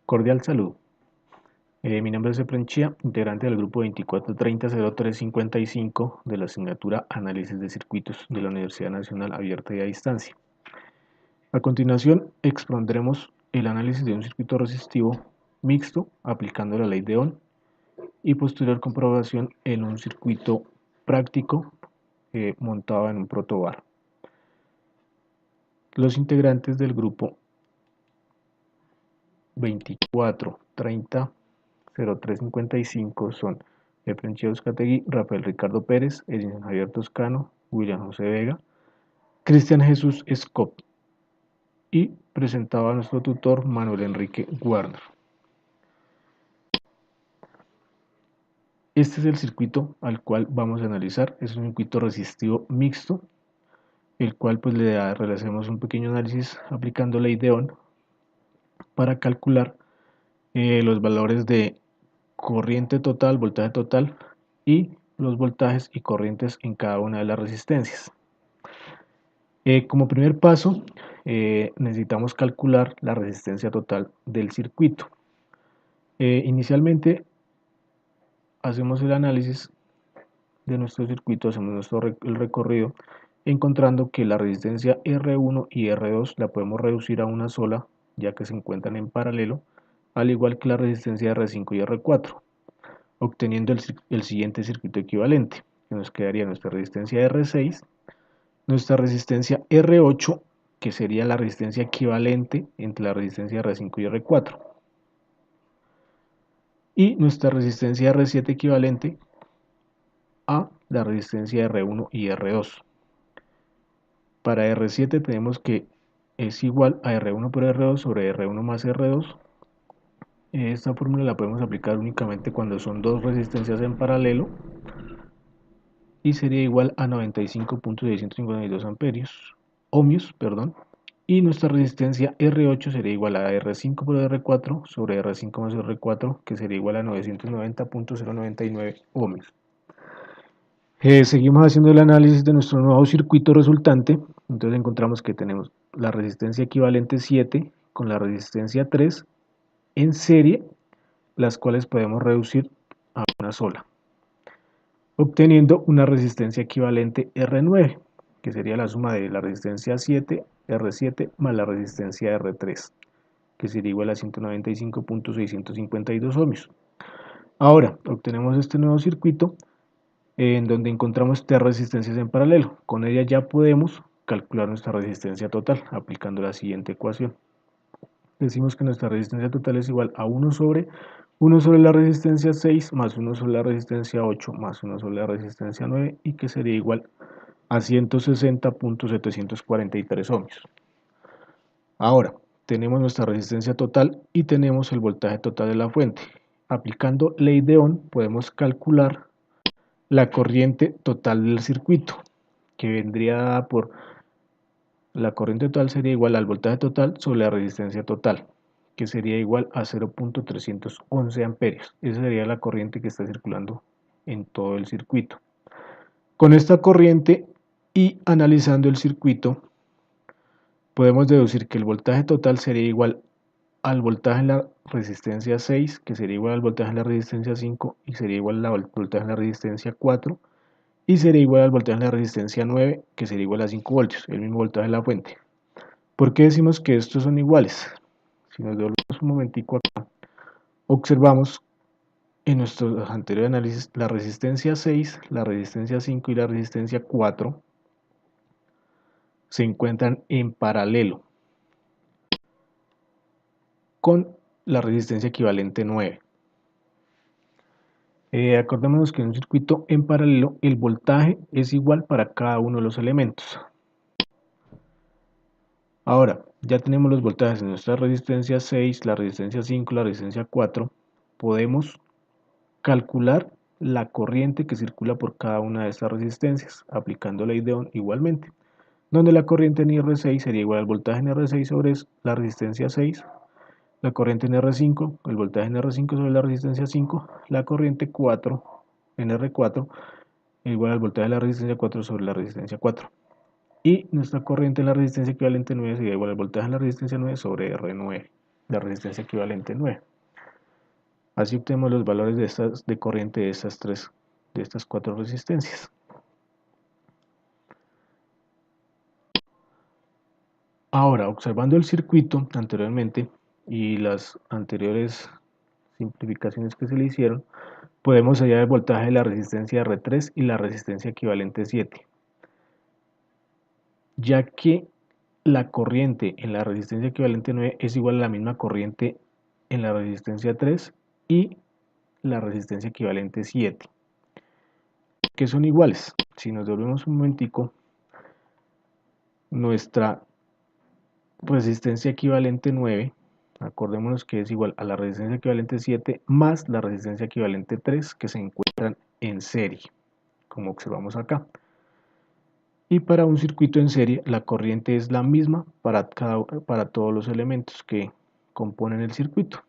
Cordial saludo. Mi nombre es Efren Chía, integrante del grupo 2430-0355 de la asignatura Análisis de Circuitos de la Universidad Nacional Abierta y a Distancia. A continuación, expondremos el análisis de un circuito resistivo mixto aplicando la ley de Ohm y posterior comprobación en un circuito práctico montado en un protobar. Los integrantes del grupo 2430-0355 son Efren Chía Uzcategui, Rafael Ricardo Pérez, Edison Javier Toscano, William José Vega, Cristian Jesús Scott y presentaba a nuestro tutor Manuel Enrique Warner. Este es el circuito al cual vamos a analizar. Es un circuito resistivo mixto, el cual pues realizamos un pequeño análisis aplicando ley de Ohm para calcular los valores de corriente total, voltaje total y los voltajes y corrientes en cada una de las resistencias. Como primer paso necesitamos calcular la resistencia total del circuito. Inicialmente hacemos el análisis de nuestro circuito, hacemos el recorrido encontrando que la resistencia R1 y R2 la podemos reducir a una sola ya que se encuentran en paralelo, al igual que la resistencia R5 y R4, obteniendo el siguiente circuito equivalente, que nos quedaría nuestra resistencia R6, nuestra resistencia R8, que sería la resistencia equivalente entre la resistencia R5 y R4, y nuestra resistencia R7 equivalente a la resistencia R1 y R2. Para R7 tenemos que es igual a R1 por R2 sobre R1 más R2. Esta fórmula la podemos aplicar únicamente cuando son dos resistencias en paralelo y sería igual a 95.652 ohmios, y nuestra resistencia R8 sería igual a R5 por R4 sobre R5 más R4, que sería igual a 990.099 ohmios. Seguimos haciendo el análisis de nuestro nuevo circuito resultante. Entonces encontramos que tenemos la resistencia equivalente 7 con la resistencia 3 en serie, las cuales podemos reducir a una sola, obteniendo una resistencia equivalente R9, que sería la suma de la resistencia 7, R7 más la resistencia R3, que sería igual a 195.652 ohmios. Ahora obtenemos este nuevo circuito en donde encontramos tres resistencias en paralelo. Con ella ya podemos calcular nuestra resistencia total aplicando la siguiente ecuación. Decimos que nuestra resistencia total es igual a 1 sobre la resistencia 6 más 1 sobre la resistencia 8 más 1 sobre la resistencia 9, y que sería igual a 160.743 ohmios. Ahora tenemos nuestra resistencia total y tenemos el voltaje total de la fuente. Aplicando ley de Ohm podemos calcular la corriente total del circuito, que vendría dada por la corriente total sería igual al voltaje total sobre la resistencia total, que sería igual a 0.311 amperios. Esa sería la corriente que está circulando en todo el circuito. Con esta corriente y analizando el circuito, podemos deducir que el voltaje total sería igual al voltaje en la resistencia 6, que sería igual al voltaje en la resistencia 5, y sería igual al voltaje en la resistencia 4, y sería igual al voltaje en la resistencia 9, que sería igual a 5 voltios, el mismo voltaje de la fuente. ¿Por qué decimos que estos son iguales? Si nos devolvemos un momentico acá, observamos en nuestro anterior análisis la resistencia 6, la resistencia 5 y la resistencia 4 se encuentran en paralelo con la resistencia equivalente 9. Acordémonos que en un circuito en paralelo el voltaje es igual para cada uno de los elementos. Ahora, ya tenemos los voltajes en nuestra resistencia 6, la resistencia 5, la resistencia 4. Podemos calcular la corriente que circula por cada una de estas resistencias, aplicando ley de Ohm igualmente, donde la corriente en R6 sería igual al voltaje en R6 sobre la resistencia 6, la corriente en R5, el voltaje en R5 sobre la resistencia 5, la corriente 4 en R4 igual al voltaje de la resistencia 4 sobre la resistencia 4. Y nuestra corriente en la resistencia equivalente 9 sería igual al voltaje en la resistencia 9 sobre R9. la resistencia equivalente 9. Así obtenemos los valores de corriente de estas cuatro resistencias. Ahora, observando el circuito anteriormente y las anteriores simplificaciones que se le hicieron, podemos hallar el voltaje de la resistencia R3 y la resistencia equivalente 7, ya que la corriente en la resistencia equivalente 9 es igual a la misma corriente en la resistencia 3 y la resistencia equivalente 7, que son iguales. Si nos devolvemos un momentico, nuestra resistencia equivalente 9, acordémonos que es igual a la resistencia equivalente 7 más la resistencia equivalente 3, que se encuentran en serie, como observamos acá. Y para un circuito en serie, la corriente es la misma para todos los elementos que componen el circuito.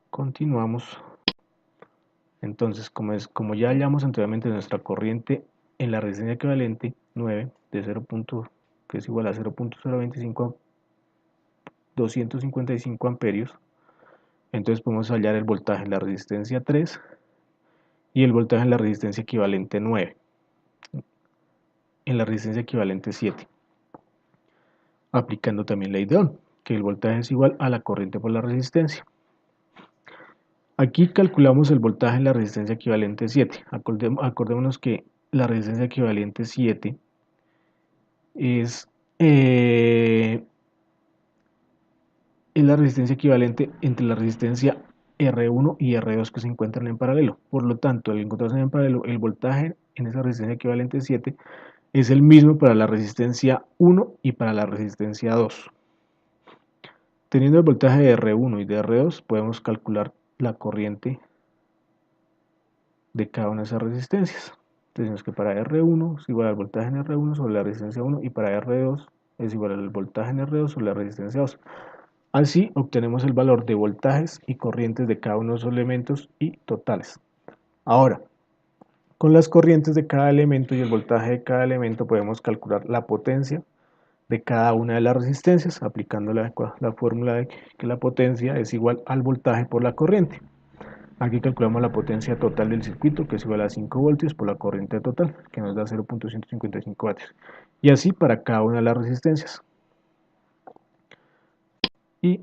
Continuamos. Entonces, como ya hallamos anteriormente nuestra corriente en la resistencia equivalente 9 de 0. Que es igual a 0.025 255 amperios, entonces podemos hallar el voltaje en la resistencia 3 y el voltaje en la resistencia equivalente 9, en la resistencia equivalente 7, aplicando también ley de Ohm, que el voltaje es igual a la corriente por la resistencia. Aquí calculamos el voltaje en la resistencia equivalente 7. Acordémonos que la resistencia equivalente 7 es la resistencia equivalente entre la resistencia R1 y R2 que se encuentran en paralelo. Por lo tanto, al encontrarse en paralelo, el voltaje en esa resistencia equivalente 7 es el mismo para la resistencia 1 y para la resistencia 2. Teniendo el voltaje de R1 y de R2, podemos calcular la corriente de cada una de esas resistencias. Tenemos que para R1 es igual al voltaje en R1 sobre la resistencia 1 y para R2 es igual al voltaje en R2 sobre la resistencia 2. Así obtenemos el valor de voltajes y corrientes de cada uno de los elementos y totales. Ahora, con las corrientes de cada elemento y el voltaje de cada elemento podemos calcular la potencia de cada una de las resistencias, aplicando la fórmula de que la potencia es igual al voltaje por la corriente. Aquí calculamos la potencia total del circuito, que es igual a 5 voltios por la corriente total, que nos da 0.155 vatios. Y así para cada una de las resistencias. Y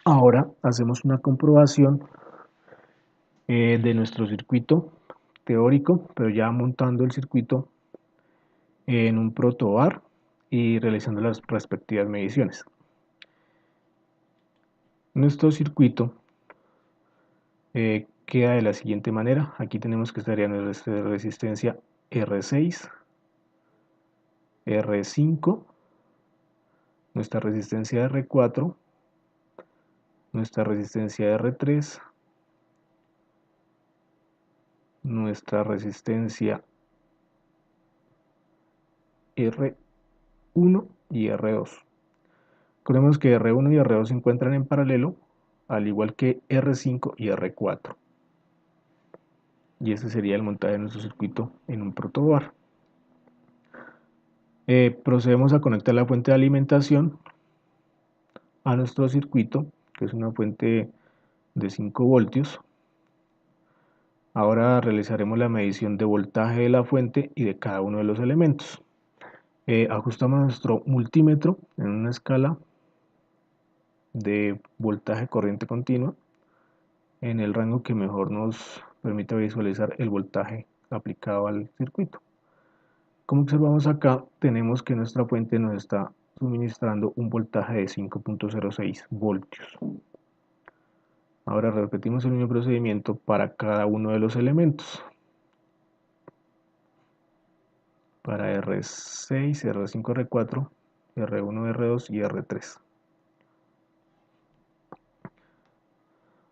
ahora hacemos una comprobación de nuestro circuito teórico, pero ya montando el circuito en un protobar y realizando las respectivas mediciones. Nuestro circuito queda de la siguiente manera. Aquí tenemos que estaría nuestra resistencia R6, R5, nuestra resistencia R4, nuestra resistencia R3, nuestra resistencia R1 y R2. Recordemos que R1 y R2 se encuentran en paralelo, al igual que R5 y R4. Y este sería el montaje de nuestro circuito en un protobar. Procedemos a conectar la fuente de alimentación a nuestro circuito, que es una fuente de 5 voltios. Ahora realizaremos la medición de voltaje de la fuente y de cada uno de los elementos. Ajustamos nuestro multímetro en una escala de voltaje corriente continua en el rango que mejor nos permita visualizar el voltaje aplicado al circuito. Como observamos acá, tenemos que nuestra fuente nos está suministrando un voltaje de 5.06 voltios. Ahora repetimos el mismo procedimiento para cada uno de los elementos. Para R6, R5, R4, R1, R2 y R3.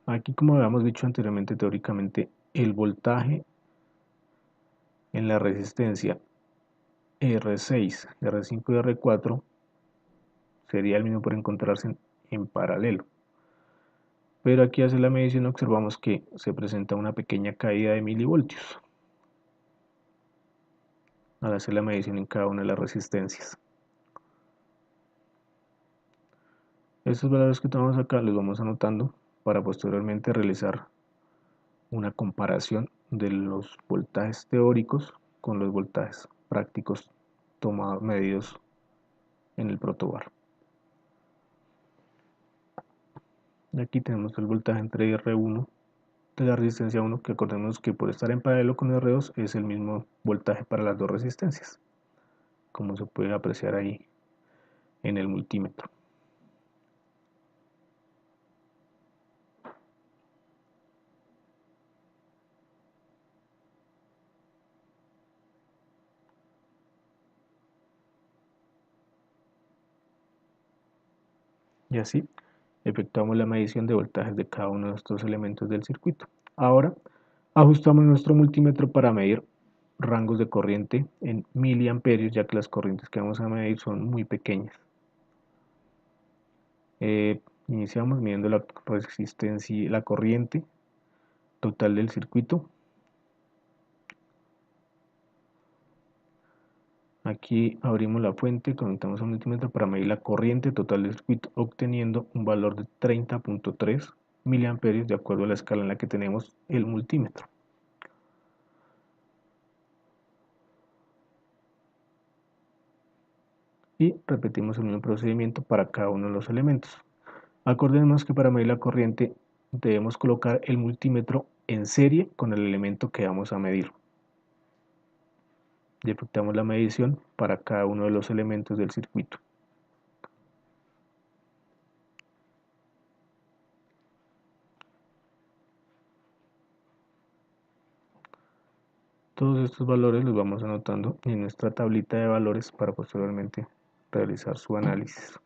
Aquí, como habíamos dicho anteriormente teóricamente, el voltaje en la resistencia R6, R5 y R4 sería el mismo por encontrarse en paralelo. Pero aquí hace la medición observamos que se presenta una pequeña caída de milivoltios al hacer la medición en cada una de las resistencias. Estos valores que tenemos acá los vamos anotando para posteriormente realizar una comparación de los voltajes teóricos con los voltajes prácticos tomados, medidos en el protobar. Y aquí tenemos el voltaje entre R1 de la resistencia 1, que acordemos que por estar en paralelo con R2 es el mismo voltaje para las dos resistencias, como se puede apreciar ahí en el multímetro. Y así efectuamos la medición de voltajes de cada uno de estos elementos del circuito. Ahora ajustamos nuestro multímetro para medir rangos de corriente en miliamperios, ya que las corrientes que vamos a medir son muy pequeñas. Iniciamos midiendo la resistencia, la corriente total del circuito. Aquí abrimos la fuente, conectamos al multímetro para medir la corriente total del circuito, obteniendo un valor de 30.3 miliamperios de acuerdo a la escala en la que tenemos el multímetro. Y repetimos el mismo procedimiento para cada uno de los elementos. Acordemos que para medir la corriente debemos colocar el multímetro en serie con el elemento que vamos a medir. Y efectuamos la medición para cada uno de los elementos del circuito. Todos estos valores los vamos anotando en nuestra tablita de valores para posteriormente realizar su análisis.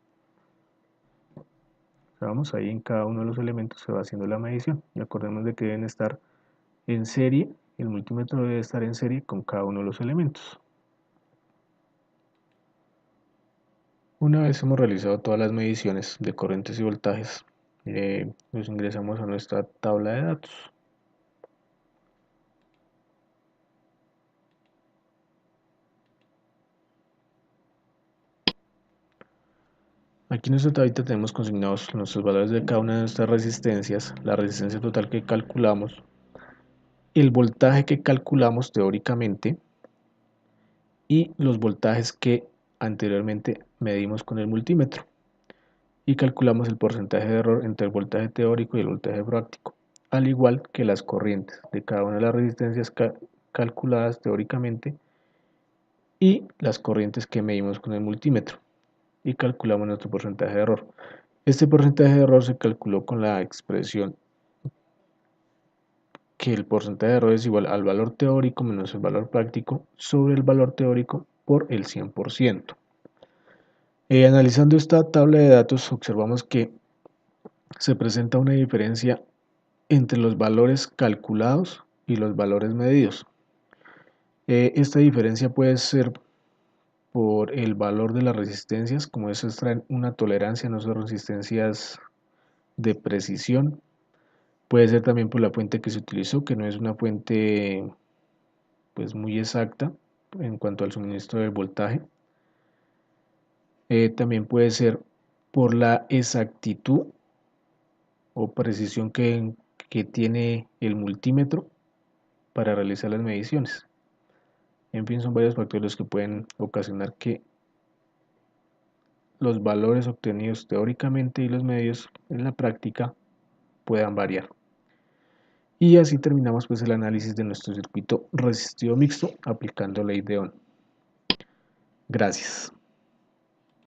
Vamos ahí en cada uno de los elementos se va haciendo la medición y acordemos de que deben estar en serie, el multímetro debe estar en serie con cada uno de los elementos. Una vez hemos realizado todas las mediciones de corrientes y voltajes, los ingresamos a nuestra tabla de datos. Aquí en nuestra tablita tenemos consignados nuestros valores de cada una de nuestras resistencias, la resistencia total que calculamos, el voltaje que calculamos teóricamente y los voltajes que anteriormente medimos con el multímetro. Y calculamos el porcentaje de error entre el voltaje teórico y el voltaje práctico, al igual que las corrientes de cada una de las resistencias calculadas teóricamente y las corrientes que medimos con el multímetro y calculamos nuestro porcentaje de error. Este porcentaje de error se calculó con la expresión que el porcentaje de error es igual al valor teórico menos el valor práctico sobre el valor teórico por el 100%. Analizando esta tabla de datos observamos que se presenta una diferencia entre los valores calculados y los valores medidos. Esta diferencia puede ser por el valor de las resistencias, como esas traen una tolerancia, no son resistencias de precisión. Puede ser también por la fuente que se utilizó, que no es una fuente pues muy exacta en cuanto al suministro del voltaje. También puede ser por la exactitud o precisión que tiene el multímetro para realizar las mediciones. En fin, son varios factores que pueden ocasionar que los valores obtenidos teóricamente y los medios en la práctica puedan variar. Y así terminamos pues el análisis de nuestro circuito resistivo mixto aplicando ley de Ohm. Gracias.